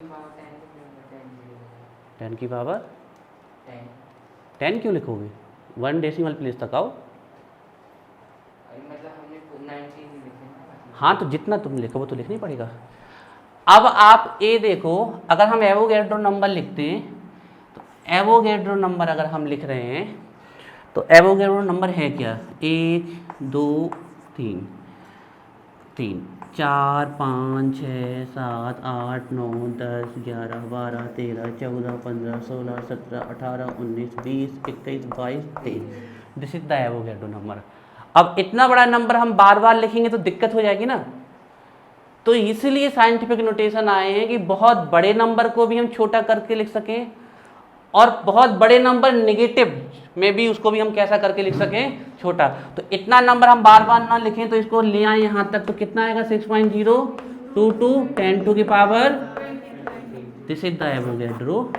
10 की पावर 10 क्यों लिखोगे? 1 डेसिमल प्लेस तक आओ। हाँ तो जितना तुम लिखो वो तो लिखना ही पड़ेगा। अब आप ये देखो, अगर हम एवोगैड्रो नंबर लिखते हैं तो एवोगैड्रो नंबर अगर हम लिख रहे हैं तो एवोगैड्रो नंबर है क्या? 1 2 3 3 4 5 6 7 8 9 10 11 12 13 14 15 16 17 18 19 20 21 22 23। This is the Avogadro number. अब इतना बड़ा नंबर हम बार बार लिखेंगे तो दिक्कत हो जाएगी ना, तो इसीलिए साइंटिफिक नोटेशन आए हैं कि बहुत बड़े नंबर को भी हम छोटा करके लिख सकें और बहुत बड़े नंबर नेगेटिव में भी उसको भी हम कैसा करके लिख सकें, छोटा। तो इतना नंबर हम बार बार ना लिखें तो इसको ले आए यहाँ तक, तो कितना आएगा? 6.022 10 टू की power, this is the Avogadro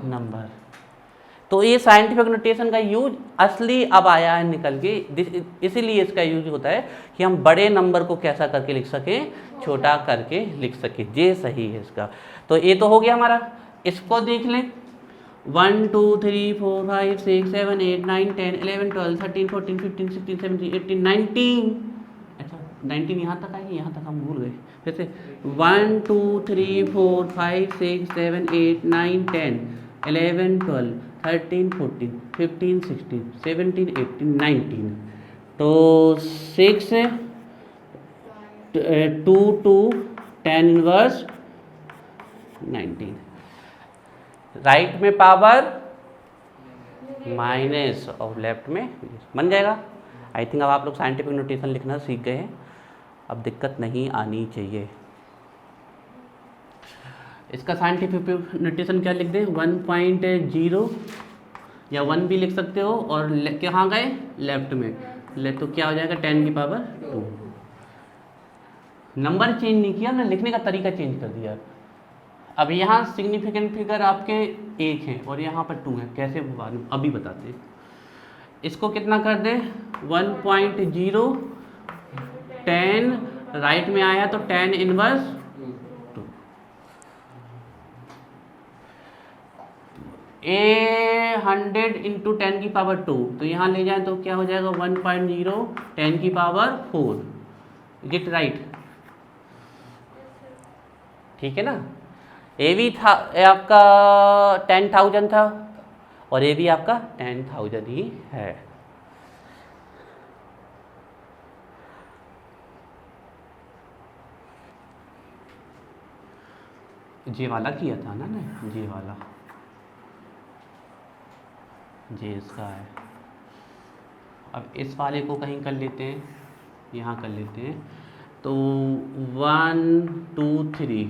number. तो ये साइंटिफिक नोटेशन का यूज असली अब आया है निकल के, इसीलिए इसका यूज होता है कि हम बड़े नंबर को कैसा करके लिख सकें, छोटा करके लिख सकें। ये सही है इसका। तो ये तो हो गया हमारा। इसको देख लें, 1 2 3 4 5 6 7 8 9 10 11 12 13 14 15 16 17 18 19। अच्छा 19 यहाँ तक आएगी, यहाँ तक हम भूल गए। फिर से 1 2 3 4 5 6 7 8 9 10 11 12 13 14 15 16 17 18 19। तो 6 2 2 10 इनवर्स 19। राइट में पावर माइनस और लेफ्ट में बन जाएगा। आई थिंक अब आप लोग साइंटिफिक नोटेशन लिखना सीख गए हैं, अब दिक्कत नहीं आनी चाहिए। इसका साइंटिफिक नोटेशन क्या लिख दें? 1.0 या 1 भी लिख सकते हो, और कहाँ गए? लेफ्ट में। तो क्या हो जाएगा? 10 की पावर 2। नंबर चेंज नहीं किया ना, लिखने का तरीका चेंज कर दिया। अब यहाँ सिग्निफिकेंट फिगर आपके 1 है और यहाँ पर 2 है, कैसे अभी बताते हैं। इसको कितना कर दे? 1.0 10 राइट में आया तो 10 इनवर्स 2। 100 इंटू 10 की पावर 2, तो यहाँ ले जाए तो क्या हो जाएगा? 1.0 10 की पावर 4। Get right? ठीक है ना। ए भी था आपका 10,000 था और ए भी आपका 10,000 ही है। जे वाला किया था ना, जे वाला, जे इसका है। अब इस वाले को कहीं कर लेते हैं, यहाँ कर लेते हैं। तो 1 2 3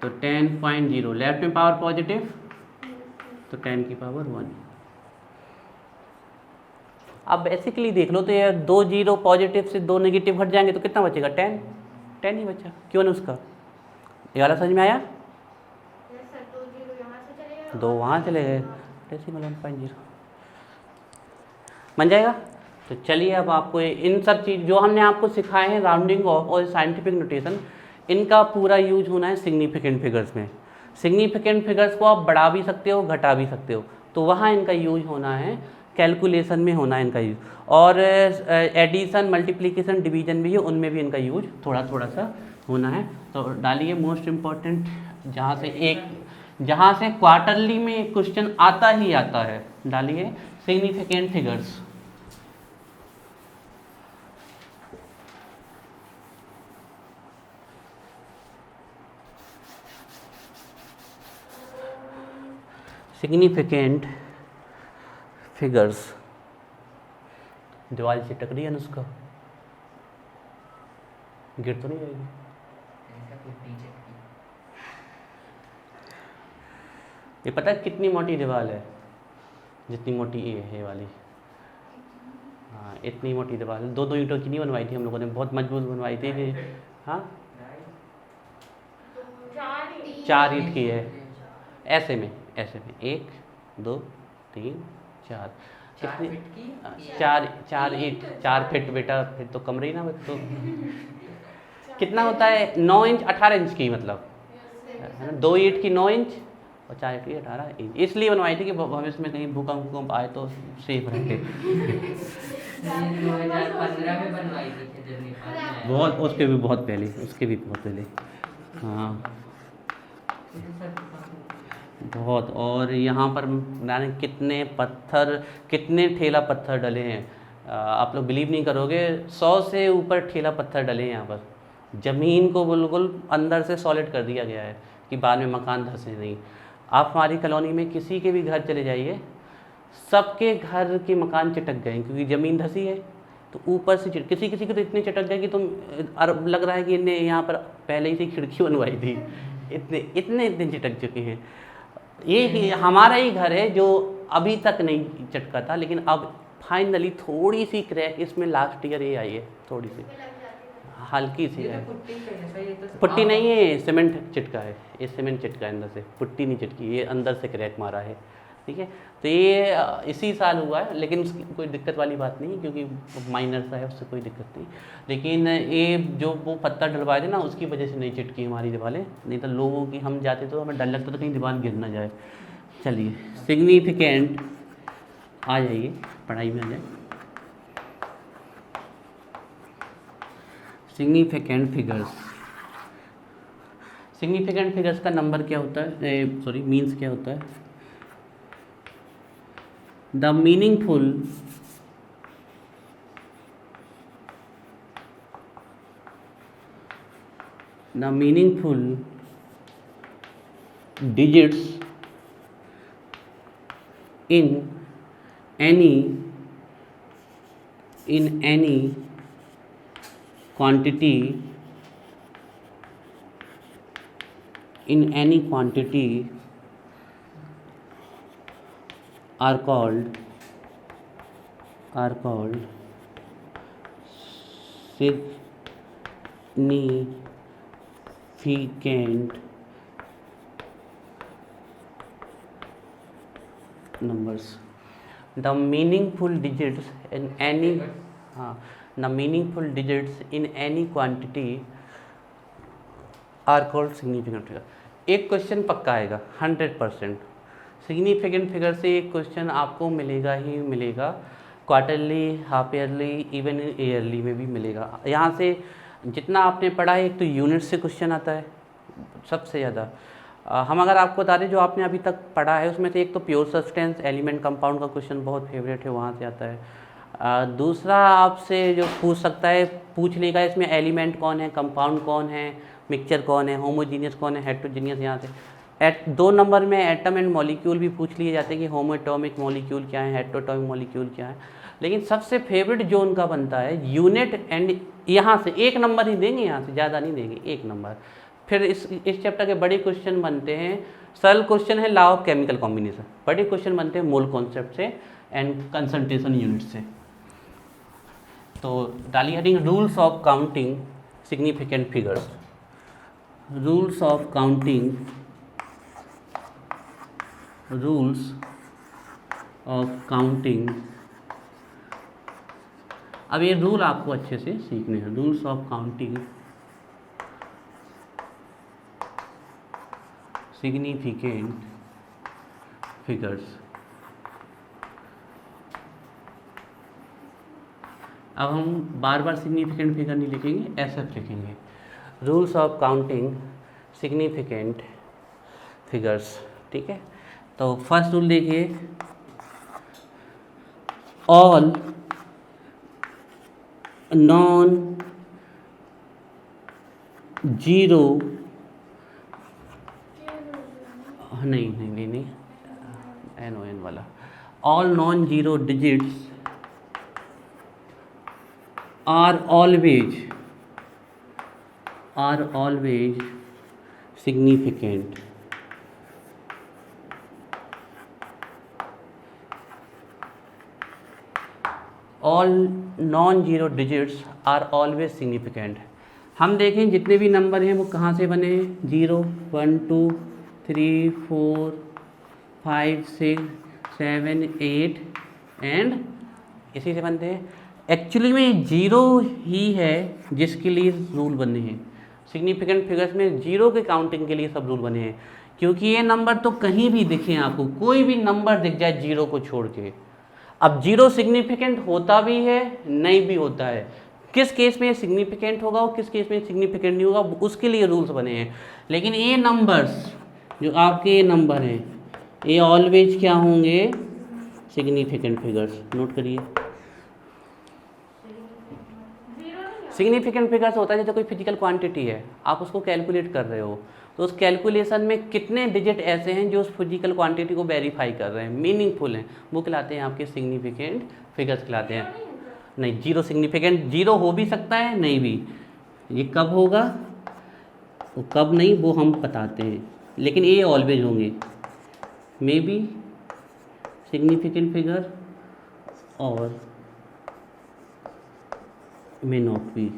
तो 10.0 लेफ्ट में पावर पॉजिटिव तो 10 की पावर 1। अब बेसिकली देख लो तो ये 2 जीरो पॉजिटिव से 2 नेगेटिव हट जाएंगे तो कितना बचेगा? 10 ही बचा। क्यों ना उसका? ये वाला समझ में आया? 2 वहाँ चले गए, डेसिमल 1.0 बन जाएगा। तो चलिए अब आपको इन सब चीज़ जो हमने आपको सिखाए हैं, राउंडिंग ऑफ और साइंटिफिक नोटेशन, इनका पूरा यूज होना है सिग्निफिकेंट फिगर्स में। सिग्निफिकेंट फिगर्स को आप बढ़ा भी सकते हो, घटा भी सकते हो, तो वहाँ इनका यूज होना है, कैलकुलेशन में होना है इनका यूज। और एडिशन, मल्टीप्लिकेशन, डिवीजन भी है, उनमें भी इनका यूज थोड़ा थोड़ा सा होना है। तो डालिए मोस्ट इम्पॉर्टेंट, जहाँ से क्वार्टरली में क्वेश्चन आता ही आता है, डालिए सिग्निफिकेंट फिगर्स। Significant figures. दीवार से टकरी है ना, उसका गिर तो नहीं जाएगी? ये पता है कितनी मोटी दीवार है? जितनी मोटी ये है वाली, हाँ इतनी मोटी दीवार। 2-2 ईंटों की नहीं बनवाई थी हम लोगों ने, बहुत मजबूत बनवाई थी। हाँ 4 ईंट की है, ऐसे में 1 2 3 4 कितनी? 4 ईंट 4 फीट बेटा, फिर तो कमरे ही ना। तो कितना होता है? 9 इंच 18 इंच की, मतलब है ना, 2 ईंट की 9 इंच और 4 ईंट की 18 इंच, इसलिए बनवाई थी कि भविष्य में कहीं भूकंप आए तो सेफ रहे। 2015 में बनवाई थी जब नेपाल में आया। बहुत, उसके भी बहुत पहले, हाँ बहुत। और यहाँ पर मैंने कितने पत्थर, कितने ठेला पत्थर डले हैं, आप लोग बिलीव नहीं करोगे, 100 से ऊपर ठेला पत्थर डले हैं यहाँ पर। ज़मीन को बिल्कुल अंदर से सॉलिड कर दिया गया है कि बाद में मकान धंसे नहीं। आप हमारी कॉलोनी में किसी के भी घर चले जाइए, सबके घर के मकान चटक गए क्योंकि ज़मीन धंसी है। तो ऊपर से किसी किसी के तो इतने चटक गए कि तुम लग रहा है कि इन्हें यहाँ पर पहले ही से खिड़की बनवाई थी, इतने चटक चुके हैं। ये हमारा ही घर है जो अभी तक नहीं चटका था, लेकिन अब फाइनली थोड़ी सी क्रैक इसमें लास्ट ईयर ये आई है, थोड़ी सी हल्की सी है। पुट्टी नहीं है, सीमेंट चिटका है, ये सीमेंट चिटका है अंदर से, पुट्टी नहीं चिटकी, ये अंदर से क्रैक मारा है। ठीक है, तो ये इसी साल हुआ है, लेकिन उसकी कोई दिक्कत वाली बात नहीं क्योंकि माइनर सा है, उससे कोई दिक्कत नहीं। लेकिन ये जो वो पत्थर डलवाए थे ना, उसकी वजह से नहीं चिटकी हमारी दीवारें, नहीं तो लोगों की हम जाते तो हमें डर लगता था कहीं दीवार गिर ना जाए। चलिए सिग्निफिकेंट आ जाइए, पढ़ाई में आ जाए। सिग्निफिकेंट फिगर्स का नंबर क्या होता है, सॉरी मीन्स क्या होता है? The meaningful digits in any quantity are called significant numbers. The meaningful digits in any quantity are called significant figure. एक क्वेश्चन पक्का आएगा 100%। सिग्निफिकेंट फिगर से एक क्वेश्चन आपको मिलेगा ही मिलेगा, quarterly, half yearly, even yearly में भी मिलेगा। यहाँ से जितना आपने पढ़ा है, एक तो यूनिट से क्वेश्चन आता है सबसे ज़्यादा। हम अगर आपको बता दें जो आपने अभी तक पढ़ा है उसमें से एक तो प्योर सब्सटेंस, एलिमेंट, कंपाउंड का क्वेश्चन बहुत फेवरेट है, वहाँ से आता है। दूसरा आपसे जो पूछ सकता है, पूछ लेगा इसमें एलिमेंट कौन है, कंपाउंड कौन है, मिक्सचर कौन है, होमोजीनियस कौन है, हेट्रोजीनियस। यहाँ से 2 नंबर में एटम एंड मॉलिक्यूल भी पूछ लिए जाते हैं कि होमोएटॉमिक मॉलिक्यूल क्या है, हेट्रोएटॉमिक मॉलिक्यूल क्या है। लेकिन सबसे फेवरेट जो उनका बनता है यूनिट एंड, यहाँ से 1 नंबर ही देंगे, यहाँ से ज़्यादा नहीं देंगे, 1 नंबर। फिर इस चैप्टर के बड़े क्वेश्चन बनते हैं, सरल क्वेश्चन है लॉ ऑफ केमिकल कॉम्बिनेशन, बड़े क्वेश्चन बनते हैं मोल कॉन्सेप्ट से एंड कंसंट्रेशन यूनिट से। तो डाली heading rules of counting significant figures. Rules of counting अब ये रूल आपको अच्छे से सीखने हैं। Rules of counting significant figures. अब हम बार बार सिग्निफिकेंट फिगर नहीं लिखेंगे, SF लिखेंगे। Rules of counting significant figures, ठीक है। तो फर्स्ट रूल देखिए, ऑल नॉन जीरो, नहीं NON वाला, all non zero digits are always significant. All non-zero digits are always significant. हम देखें जितने भी नंबर हैं वो कहाँ से बने हैं, 0, 1, 2, 3, 4, 5, 6, 7, 8 एंड इसी से बनते हैं। एक्चुअली में 0 ही है जिसके लिए रूल बने हैं, सिग्निफिकेंट फिगर्स में जीरो के काउंटिंग के लिए सब रूल बने हैं, क्योंकि ये नंबर तो कहीं भी दिखे आपको, कोई भी नंबर दिख जाए जीरो को छोड़ के। अब जीरो सिग्निफिकेंट होता भी है, नहीं भी होता है, किस केस में सिग्निफिकेंट होगा और किस केस में सिग्निफिकेंट नहीं होगा, उसके लिए रूल्स बने हैं। लेकिन ये नंबर्स जो आपके ये नंबर हैं, ये ऑलवेज क्या होंगे, सिग्निफिकेंट फिगर्स। नोट करिए, सिग्निफिकेंट फिगर्स होता है जैसे कोई फिजिकल क्वांटिटी है, आप उसको कैलकुलेट कर रहे हो, तो उस कैलकुलेशन में कितने डिजिट ऐसे हैं जो उस फिजिकल क्वांटिटी को वेरीफाई कर रहे हैं, मीनिंगफुल हैं, वो कहलाते हैं आपके सिग्निफिकेंट फिगर्स कहलाते हैं। नहीं, जीरो सिग्निफिकेंट, जीरो हो भी सकता है, नहीं भी। ये कब होगा, वो कब नहीं, वो हम बताते हैं, लेकिन ये ऑलवेज होंगे, मे बी सिग्निफिकेंट फिगर और मे नॉट बी।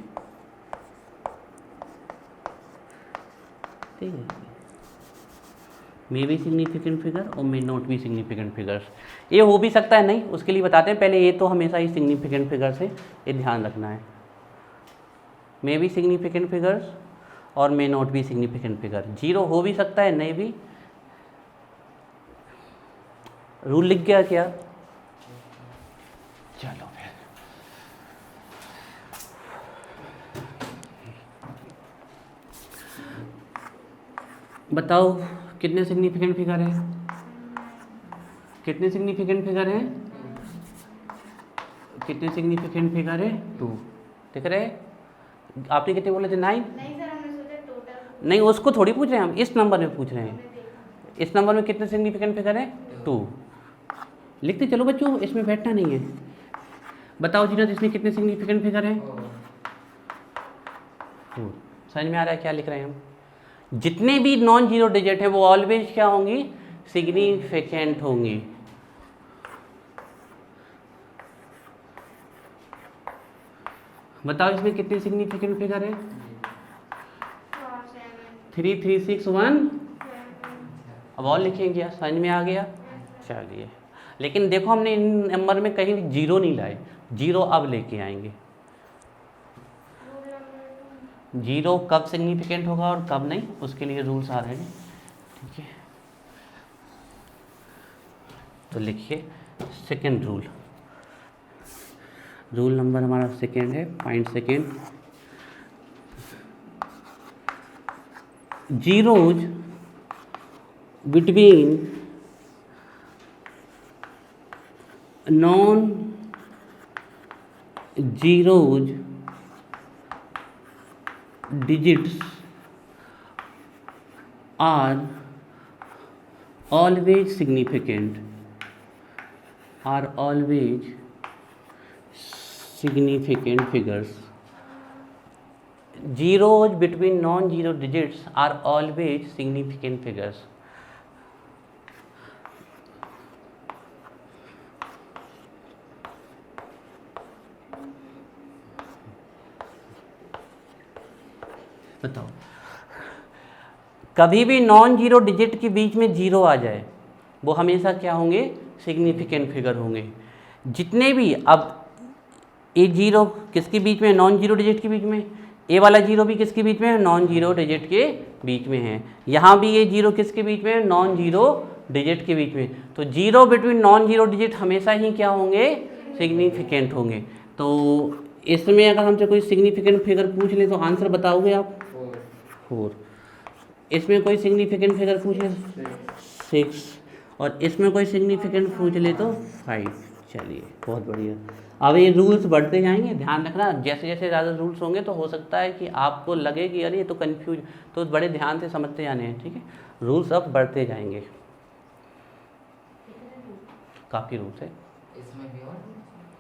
ठीक है, मे बी सिग्निफिकेंट फिगर और may not be significant figures. ये हो भी सकता है, नहीं, उसके लिए बताते हैं। पहले ये तो हमेशा ही सिग्निफिकेंट फिगर्स है, ये ध्यान रखना है। मे बी सिग्निफिकेंट फिगर्स और may not be significant figure. Zero हो भी सकता है, नहीं भी। रूल लिख गया क्या? चलो फिर बताओ, कितने सिग्निफिकेंट फिगर हैं? कितने सिग्निफिकेंट फिगर हैं? कितने सिग्निफिकेंट फिगर है? 2। दिख रहे? आपने कितने बोले थे? 9? नहीं सर, हमने सोचा टोटल। नहीं, उसको थोड़ी पूछ रहे हैं हम, इस नंबर में पूछ रहे हैं। इस नंबर में कितने सिग्निफिकेंट फिगर है? 2। लिखते चलो बच्चों, इसमें बैठना नहीं है। बताओ जीनत, इसमें कितने सिग्निफिकेंट फिगर हैं? 2। समझ में आ रहा है क्या लिख रहे हैं हम? जितने भी नॉन जीरो डिजिट है वो ऑलवेज क्या होंगी, सिग्निफिकेंट होंगी। बताओ इसमें कितने सिग्निफिकेंट फिगर है? 3, 3, 6, 1। अब और लिखेंगे, समझ में आ गया? चलिए, लेकिन देखो हमने इन नंबर में कहीं जीरो नहीं लाए, जीरो अब लेके आएंगे। जीरो कब सिग्निफिकेंट होगा और कब नहीं, उसके लिए रूल्स आ रहे हैं। ठीक है, तो लिखिए सेकेंड रूल। रूल नंबर हमारा सेकेंड है, point second. Zeros between non zeros digits are always significant, are always significant figures. Zeros between non-zero digits are always significant figures. बताओ, कभी भी नॉन जीरो डिजिट के बीच में जीरो आ जाए वो हमेशा क्या होंगे, सिग्निफिकेंट फिगर होंगे। जितने भी, अब ए जीरो किसके बीच में, नॉन जीरो डिजिट के बीच में, ए वाला जीरो भी किसके बीच में, नॉन जीरो डिजिट के बीच में है। यहाँ भी ये जीरो किसके बीच में, नॉन जीरो डिजिट के बीच में। तो zero between non zero digit हमेशा ही क्या होंगे, सिग्निफिकेंट होंगे। तो इसमें अगर हमसे कोई सिग्निफिकेंट फिगर पूछ ले तो आंसर बताओगे आप? 4। इसमें कोई सिग्निफिकेंट फिगर पूछ ले 6, और इसमें कोई सिग्निफिकेंट पूछ ले तो 5। चलिए, बहुत बढ़िया। अब ये रूल्स बढ़ते जाएंगे, ध्यान रखना, जैसे जैसे ज़्यादा रूल्स होंगे तो हो सकता है कि आपको लगे कि अरे ये तो कन्फ्यूज, तो बड़े ध्यान से समझते जाने हैं। ठीक है, रूल्स अब बढ़ते जाएंगे, काफ़ी रूल्स है। इसमें भी और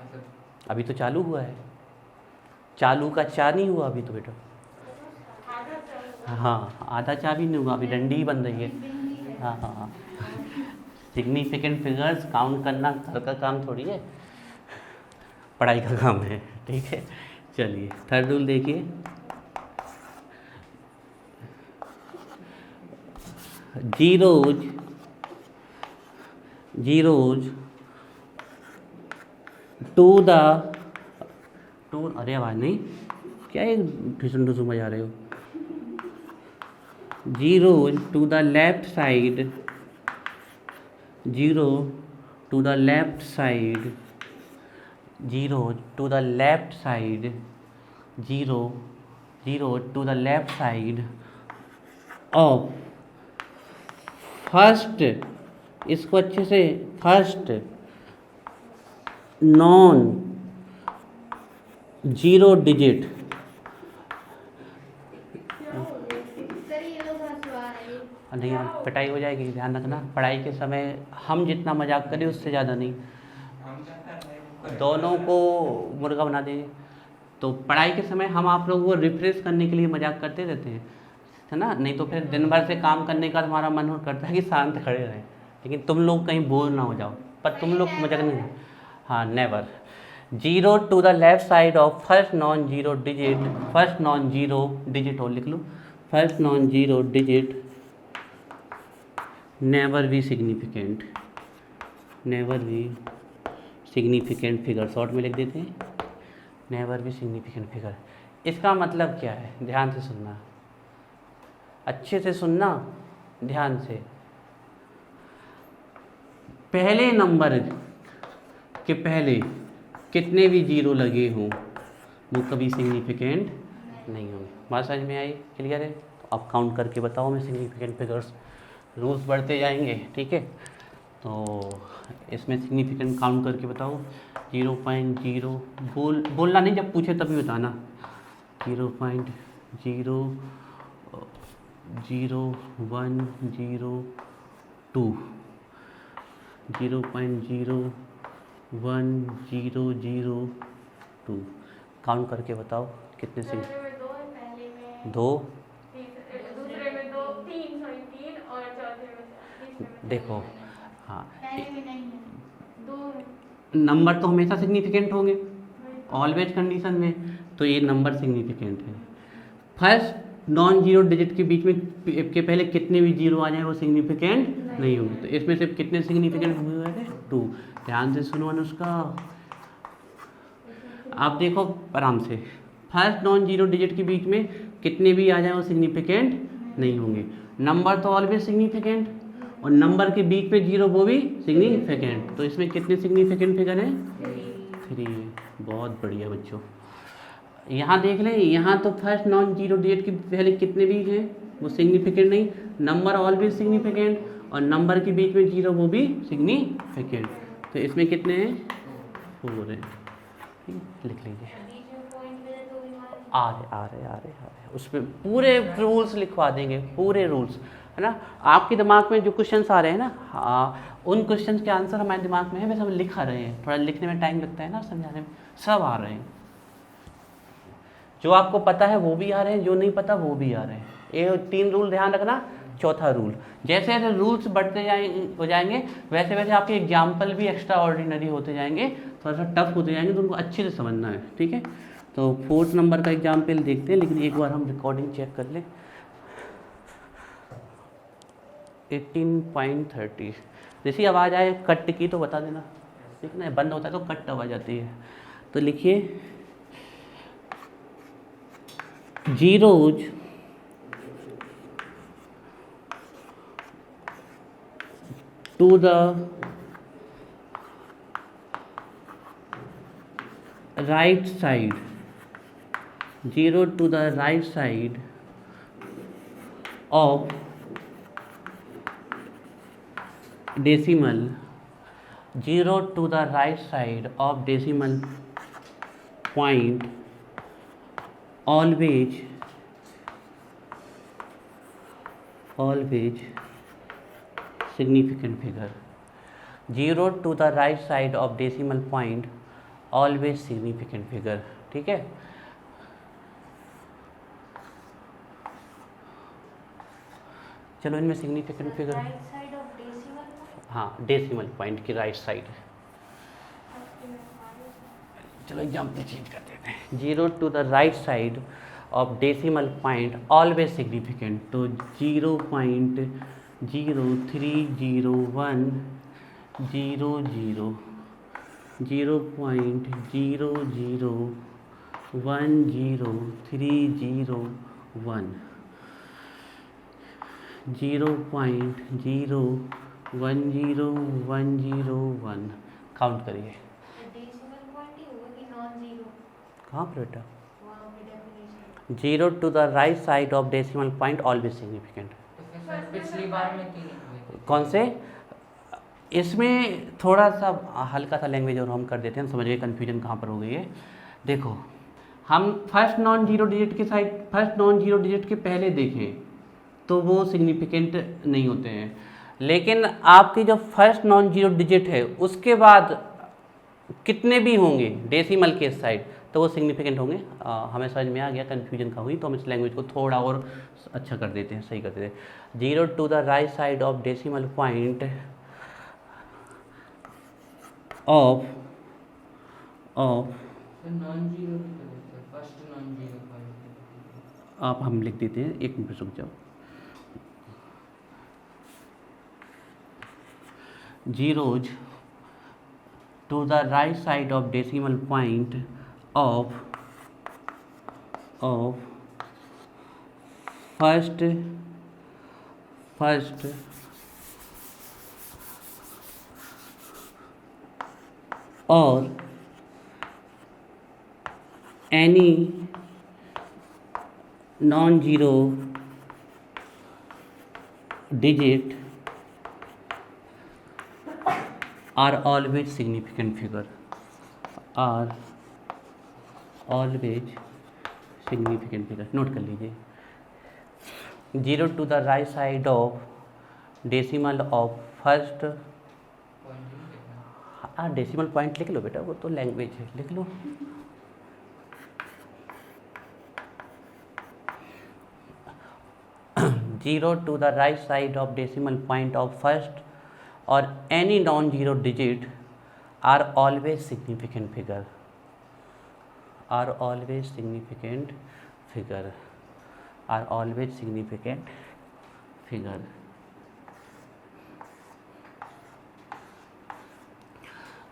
मतलब अभी तो चालू हुआ है, चालू का चा नहीं हुआ अभी तो बेटा। हाँ, आधा चा भी नहीं हुआ, अभी डंडी ही बन रही है। हाँ हाँ हाँ, सिग्निफिकेंट फिगर्स काउंट करना घर का काम थोड़ी है, पढ़ाई का काम है। ठीक है, चलिए थर्ड रूल देखिए। जीरोज टू अरे आवाज़ नहीं, क्या है ठुसुम ठुसुम बजा रहे हो? 0 to the left side, 0 to the left side, 0 to the left side, 0 to the left side of first, इसको अच्छे से, first non zero digit. Sir ये लोग हंसवा रहे हैं। नहीं, पिटाई हो जाएगी, ध्यान रखना। पढ़ाई के समय हम जितना मजाक करें उससे ज़्यादा नहीं, दोनों को मुर्गा बना देंगे। तो पढ़ाई के समय हम आप लोगों को रिफ्रेश करने के लिए मजाक करते रहते हैं, है ना। नहीं तो फिर दिन भर से काम करने का तुम्हारा मन करता है कि शांत खड़े रहें, लेकिन तुम लोग कहीं बोर ना हो जाओ। पर तुम लोग मजाक नहीं, हाँ, never. 0 to the left side of first non zero digit, first non zero digit और लिख लो, first non zero digit never be significant, never be significant figure, short में लिख देते हैं, नेवर बी सिग्निफिकेंट फिगर। इसका मतलब क्या है, ध्यान से सुनना, अच्छे से सुनना, ध्यान से। पहले नंबर के पहले कितने भी जीरो लगे हों वो कभी सिग्निफिकेंट नहीं होंगे। बात समझ में आई, क्लियर है। तो अब काउंट करके बताओ मैं सिग्निफिकेंट फिगर्स, रूल्स बढ़ते जाएंगे, ठीक है। तो इसमें सिग्निफिकेंट काउंट करके बताओ। 0.0 बोलना नहीं, जब पूछे तभी बताना। 0.0 0.1 0.2 0.01002 काउंट करके बताओ कितने से। दूसरे में 2 है, पहले में 2, दूसरे में 2, 3 सॉरी 3 और चौथे में 4। देखो, हाँ, पहले में नहीं है, 2 है। नंबर तो हमेशा सिग्निफिकेंट होंगे ऑलवेज कंडीशन में, तो ये नंबर सिग्निफिकेंट है। फर्स्ट नॉन जीरो डिजिट के बीच में के पहले कितने भी जीरो आ जाए वो सिग्निफिकेंट नहीं होंगे। तो इसमें से कितने सिग्निफिकेंट हुए हैं, 2। ध्यान से सुनो अनुष्का, आप देखो आराम से। फर्स्ट नॉन जीरो डिजिट के बीच में कितने भी आ जाए वो सिग्निफिकेंट नहीं होंगे। नंबर तो ऑलवेज सिग्निफिकेंट, और नंबर के बीच में जीरो वो भी सिग्निफिकेंट। तो इसमें कितने सिग्निफिकेंट फिगर हैं, 3। बहुत बढ़िया बच्चों। यहाँ देख लें, यहाँ तो फर्स्ट नॉन जीरो डिजिट के पहले कितने भी हैं वो सिग्निफिकेंट नहीं, नंबर ऑलवेज सिग्निफिकेंट, और नंबर के बीच में जीरो वो भी सिग्निफिकेंट। तो इसमें कितने हैं, 4 हैं। लिख लीजिए, बीच में पॉइंट मिले तो भी मान। आ रहे उसमें पूरे रूल्स लिखवा देंगे, पूरे रूल्स, है ना। आपके दिमाग में जो क्वेश्चंस आ रहे हैं ना, हाँ, उन क्वेश्चंस के आंसर हमारे दिमाग में है, वैसे हम लिखा रहे हैं। थोड़ा लिखने में टाइम लगता है ना, समझाने में, सब आ रहे हैं। जो आपको पता है वो भी आ रहे हैं, जो नहीं पता वो भी आ रहे हैं। ये 3 रूल ध्यान रखना। चौथा रूल, जैसे जैसे रूल्स बढ़ते हो जाएंगे वैसे वैसे आपके एग्जाम्पल भी एक्स्ट्रा ऑर्डिनरी होते जाएंगे, थोड़ा सा टफ होते जाएंगे, तो उनको अच्छे से समझना है, ठीक है। तो 4th नंबर का एग्जाम्पल देखते हैं, लेकिन एक बार हम रिकॉर्डिंग चेक कर लें। 18.30 जैसी आवाज़ आए कट की तो बता देना, ठीक है ना। बंद होता है तो कट आवाज़ आती है। तो लिखिए, zeros to the right side, 0 to the right side of decimal, 0 to the right side of decimal point, always significant figure। 0 to the right side of decimal point, always significant figure, ठीक है। चलो इनमें significant figure, right side of decimal. हाँ, decimal point की right side. चलो example change कर देते हैं। 0 to the right side of decimal point always significant. तो 0.030100, 0.0010301, 0.01001 काउंट करिए। डेसिमल पॉइंट ही होगा कि नॉन जीरो? कहाँ पर बेटा? वहाँ पे definition. 0 to the right side of decimal point always significant। तो फिर सर पिछली बार में क्यों नहीं हुए थे? कौन से? इसमें थोड़ा सा हल्का सा लैंग्वेज और हम कर देते हैं, समझिए कन्फ्यूजन कहाँ पर हो गई है। देखो, हम फर्स्ट नॉन जीरो डिजिट के side, first non zero digit के पहले देखें तो वो सिग्निफिकेंट नहीं होते हैं, लेकिन आपकी जो फर्स्ट नॉन जीरो डिजिट है उसके बाद कितने भी होंगे डेसिमल के साइड तो वो सिग्निफिकेंट होंगे। हमें समझ में आ गया कन्फ्यूजन का हुई, तो हम इस लैंग्वेज को थोड़ा और अच्छा कर देते हैं, सही कर देते हैं। 0 to the right side of decimal point of sir non zero की तो देखते हैं, फर्स्ट नॉन जीरो पॉइंट। आप हम लिख देते हैं, एक मिनट रुक जाओ। zeros to the right side of decimal point of first or any non-zero digit are always significant figure, are always significant figure। Note कर लीजिए। 0 to the right side of decimal of first, point ही देखना। Decimal point लिख लो बेटा, वो तो language है, लिख लो। Zero to the right side of decimal point of first और any non zero digit are always significant figure, are always significant figure, are always significant figure.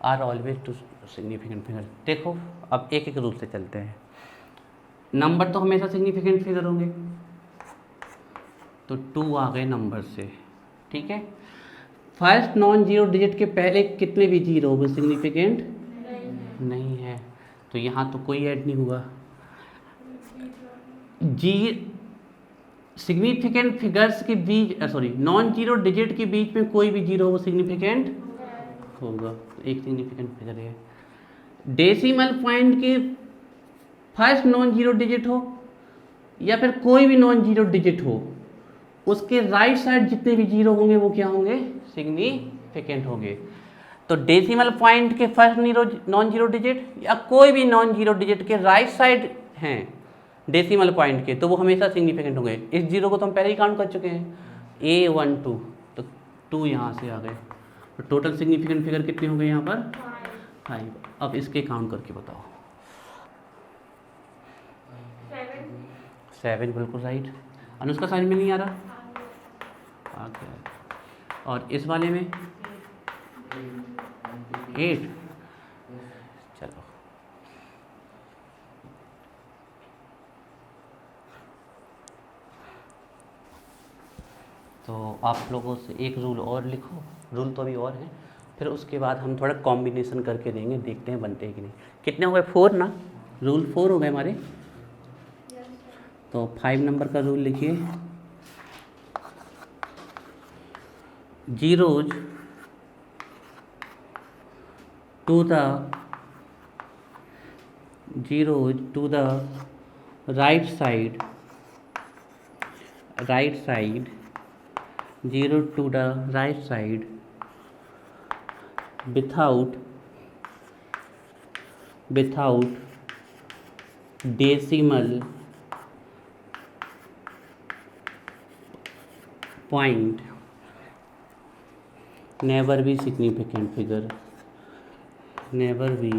Are always to significant figure. देखो, अब एक एक रूप से चलते हैं। Number तो हमेशा सिग्निफिकेंट फिगर होंगे, तो 2 आ गए नंबर से, ठीक है। फर्स्ट नॉन जीरो डिजिट के पहले कितने भी जीरो होंगे सिग्निफिकेंट नहीं है, तो यहाँ तो कोई ऐड नहीं हुआ। जी सिग्निफिकेंट फिगर्स के बीच, सॉरी, नॉन जीरो डिजिट के बीच में कोई भी जीरो वो सिग्निफिकेंट होगा, तो एक सिग्निफिकेंट फिगर है। डेसिमल पॉइंट के फर्स्ट नॉन जीरो डिजिट हो या फिर कोई भी नॉन जीरो डिजिट हो, उसके राइट साइड जितने भी जीरो होंगे वो क्या होंगे? सिग्निफिकेंट होंगे। तो डेसिमल पॉइंट के फर्स्ट नॉन जीरो डिजिट या कोई भी नॉन जीरो डिजिट के राइट साइड हैं डेसिमल पॉइंट के, तो वो हमेशा सिग्निफिकेंट होंगे। इस जीरो को तो हम पहले ही काउंट कर चुके हैं, A12, तो 2 यहाँ से आ गए, तो टोटल सिग्निफिकेंट फिगर कितने हो गए यहाँ पर? 5। अब इसके काउंट करके बताओ। 7 बिल्कुल राइट। अनुष्का साइड में नहीं आ रहा, आ गया। और इस वाले में 8। चलो, तो आप लोगों से एक रूल और लिखो, रूल तो अभी और है, फिर उसके बाद हम थोड़ा कॉम्बिनेशन करके देंगे, देखते हैं बनते हैं कि नहीं। कितने हो गए? 4 ना, रूल 4 हो गए हमारे। तो 5 नंबर का रूल लिखिए। zeros to the right side, 0 to the right side without decimal point never be significant figure, never be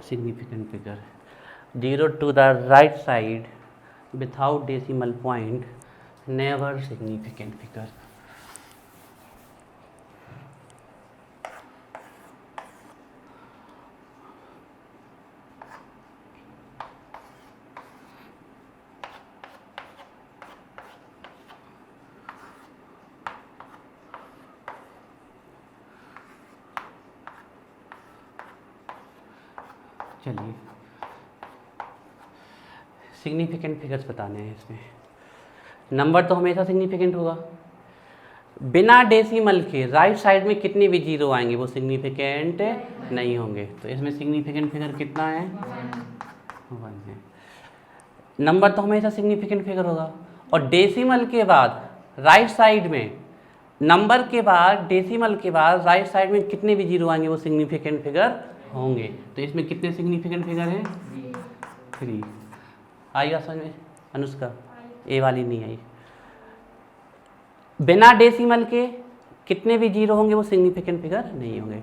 significant figure। 0 to the right side without decimal point never significant figure। चलिए significant figures बताने हैं इसमें। Number तो हमेशा significant होगा। बिना decimal के right side में कितने भी जीरो आएंगे वो सिग्निफिकेंट नहीं होंगे। तो इसमें सिग्निफिकेंट फिगर कितना है? 1 है। नंबर तो हमेशा सिग्निफिकेंट फिगर होगा। और डेसिमल के बाद राइट साइड में, नंबर के बाद डेसिमल के बाद राइट साइड में कितने भी जीरो आएंगे वो सिग्निफिकेंट फिगर होंगे। तो इसमें कितने सिग्निफिकेंट फिगर हैं? 3। आएगा समझ में अनुष्का? ए वाली नहीं आई। बिना डेसिमल के कितने भी जीरो होंगे वो सिग्निफिकेंट फिगर नहीं होंगे।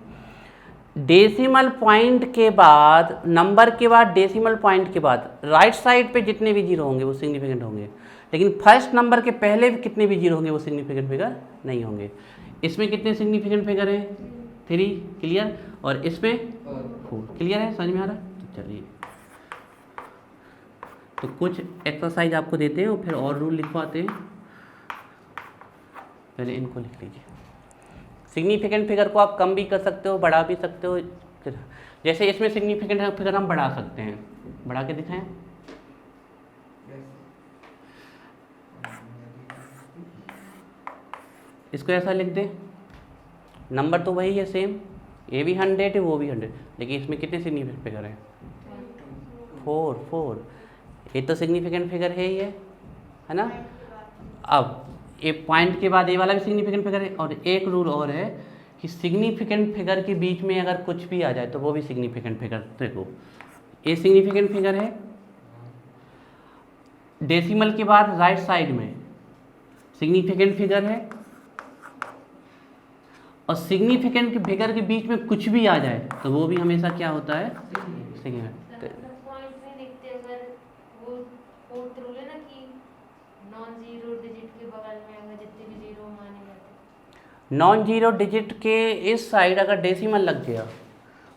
डेसिमल पॉइंट के बाद, नंबर के बाद डेसिमल पॉइंट के बाद राइट साइड पे जितने भी जीरो होंगे वो सिग्निफिकेंट होंगे। लेकिन फर्स्ट नंबर के पहले भी कितने भी जीरो होंगे वो सिग्निफिकेंट फिगर नहीं होंगे। इसमें कितने सिग्निफिकेंट फिगर हैं? 3। क्लियर? और इसमें 4। क्लियर है? समझ में आ रहा है? तो चलिए तो कुछ एक्सरसाइज आपको देते हैं और फिर और रूल लिखवाते हैं। पहले इनको लिख लीजिए। सिग्निफिकेंट फिगर को आप कम भी कर सकते हो, बढ़ा भी सकते हो। जैसे इसमें सिग्निफिकेंट फिगर हम बढ़ा सकते हैं, बढ़ा के दिखाएं। इसको ऐसा लिख दे, नंबर तो वही है सेम, ये भी 100 है वो भी 100, लेकिन इसमें कितने सिग्निफिकेंट फिगर हैं? 4। ये तो सिग्निफिकेंट फिगर है ही है ना। अब ये पॉइंट के बाद ये वाला भी सिग्निफिकेंट फिगर है। और एक रूल और है कि सिग्निफिकेंट फिगर के बीच में अगर कुछ भी आ जाए तो वो भी सिग्निफिकेंट फिगर। देखो ये सिग्निफिकेंट फिगर है, डेसिमल के बाद राइट साइड में सिग्निफिकेंट फिगर है, और सिग्निफिकेंट फिगर के बीच में कुछ भी आ जाए तो वो भी हमेशा क्या होता है? सिग्निफिकेंट। पॉइंट में देखते अगर वो फोर्थ रूल है ना कि नॉन जीरो डिजिट के बगल में अगर जितने भी जीरो माने जाते, नॉन जीरो डिजिट के इस साइड अगर डेसिमल लग गया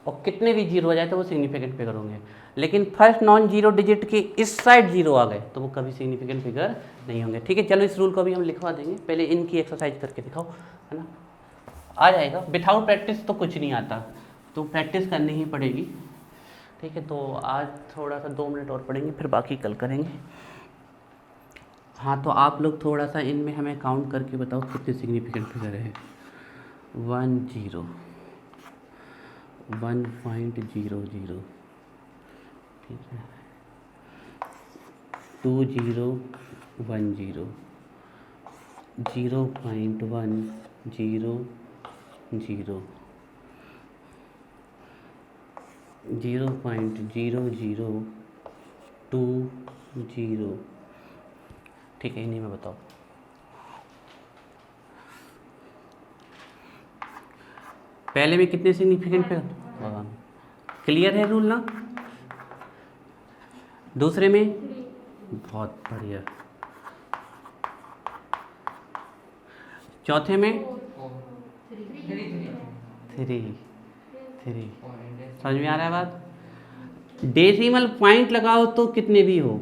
और कितने भी जीरो आ जाए तो वो सिग्निफिकेंट फिगर होंगे। लेकिन फर्स्ट नॉन जीरो डिजिट के इस साइड जीरो आ गए तो वो कभी सिग्निफिकेंट फिगर नहीं होंगे। ठीक है, चलो इस रूल को भी हम लिखवा देंगे। पहले इनकी एक्सरसाइज करके दिखाओ, है ना, आ जाएगा। विदाउट प्रैक्टिस तो कुछ नहीं आता, तो प्रैक्टिस करनी ही पड़ेगी। ठीक है, तो आज थोड़ा सा 2 मिनट और पढ़ेंगे, फिर बाकी कल करेंगे। हाँ, तो आप लोग थोड़ा सा इनमें हमें काउंट करके बताओ कितने सिग्निफिकेंट फिगर है। 1 0 1.00, ठीक है, 2 0 1 0 0.1 0 0 0.0020। ठीक है, इन्हीं में बताओ। पहले में कितने सिग्निफिकेंट पे? क्लियर है रूल ना? दूसरे में? बहुत बढ़िया। चौथे में? 3। समझ में आ रहा है बात? डेसिमल पॉइंट लगाओ तो कितने भी हो,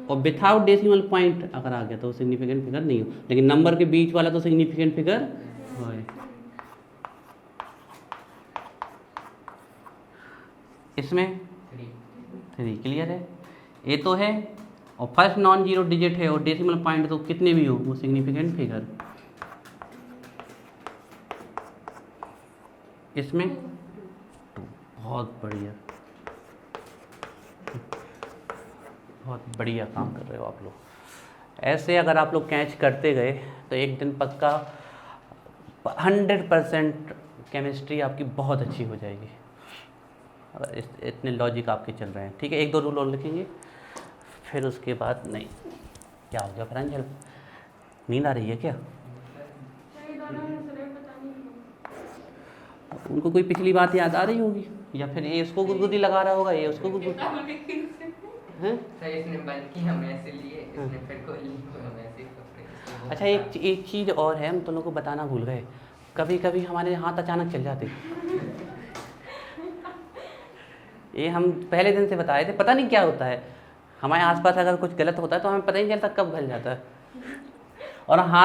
और विथआउट डेसिमल पॉइंट अगर आ गया तो सिग्निफिकेंट फिगर नहीं हो। लेकिन नंबर के बीच वाला तो सिग्निफिकेंट फिगर है। इसमें 3। क्लियर है? ये तो है, और फर्स्ट नॉन जीरो डिजिट है और डेसिमल पॉइंट तो कितने भी हो वो सिग्निफिकेंट फिगर। इसमें 2। बहुत बढ़िया, बहुत बढ़िया काम कर रहे हो आप लोग। ऐसे अगर आप लोग कैच करते गए तो एक दिन पक्का 100% केमिस्ट्री आपकी बहुत अच्छी हो जाएगी, अगर इतने लॉजिक आपके चल रहे हैं। ठीक है, 1-2 रूल और लिखेंगे, फिर उसके बाद नहीं। क्या हो गया प्रांजल, नींद आ रही है क्या? उनको कोई पिछली बात याद आ रही होगी, या फिर ये उसको गुदगुदी लगा रहा होगा, ये उसको गुदगुदी। हैं? इसने बल्कि हम ऐसे लिए, इसने फिर कोई हम ऐसे कपड़े। अच्छा, एक चीज़ और है, हम तुम लोग को बताना भूल गए। कभी कभी हमारे हाथ अचानक चल जाते। ये हम पहले दिन से बताए थे, पता नहीं क्या होता है हमारे आसपास, अगर कुछ गलत होता है तो हमें पता ही नहीं चलता कब घल जाता है। और हाथ